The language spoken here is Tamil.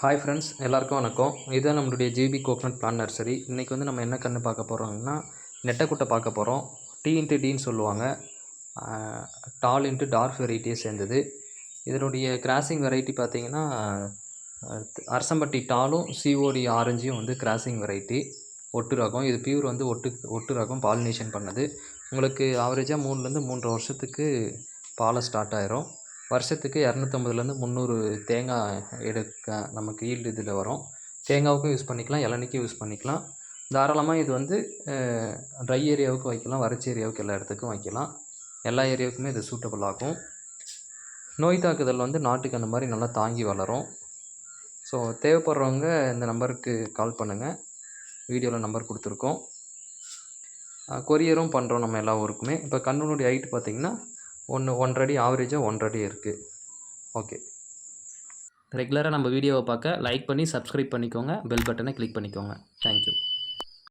ஹாய் ஃப்ரெண்ட்ஸ், எல்லாருக்கும் வணக்கம். இதுதான் நம்மளுடைய ஜிபி கோகனட் பிளான் நர்சரி. இன்றைக்கி வந்து நம்ம என்ன கன்று பார்க்க போகிறோம்னா நெட்டைக்குட்டை பார்க்க போகிறோம். டின்னு சொல்லுவாங்க. டால் இன்ட்டு டார்க் வெரைட்டியை சேர்ந்தது. இதனுடைய கிராசிங் வெரைட்டி பார்த்திங்கன்னா அரசம்பட்டி டாலும் சிஓடி ஆரஞ்சும் வந்து கிராசிங் வெரைட்டி ஒட்டு ரகம். இது பியூர் வந்து ஒட்டு ரகம் பாலினேஷன் பண்ணது. உங்களுக்கு ஆவரேஜாக 3லேருந்து 3.5 வருஷத்துக்கு பாலை ஸ்டார்ட் ஆயிரும். வருஷத்துக்கு 250லேருந்து 300 தேங்காய் எடுக்க நமக்கு ஈல்டு இதில் வரும். தேங்காவுக்கும் யூஸ் பண்ணிக்கலாம், இளநிக்கும் யூஸ் பண்ணிக்கலாம். தாராளமாக இது வந்து ட்ரை ஏரியாவுக்கு வைக்கலாம், வறட்சி ஏரியாவுக்கு எல்லா இடத்துக்கும் வைக்கலாம். எல்லா ஏரியாவுக்குமே இது சூட்டபிள் ஆகும். நோய் தாக்குதல் வந்து நாட்டுக்கு அந்த மாதிரி நல்லா தாங்கி வளரும். ஸோ தேவைப்படுறவங்க இந்த நம்பருக்கு கால் பண்ணுங்கள். வீடியோவில் நம்பர் கொடுத்துருக்கோம். கொரியரும் பண்ணுறோம் நம்ம எல்லா ஊருக்குமே. இப்போ கண்ணுனுடைய ஹைட் பார்த்திங்கன்னா 1.5 அடி, ஆவரேஜாக 1.5 அடி இருக்குது. ஓகே, ரெகுலராக நம்ம வீடியோவை பார்க்க லைக் பண்ணி சப்ஸ்கிரைப் பண்ணிக்கோங்க, பெல் பட்டனை கிளிக் பண்ணிக்கோங்க. தேங்க்யூ.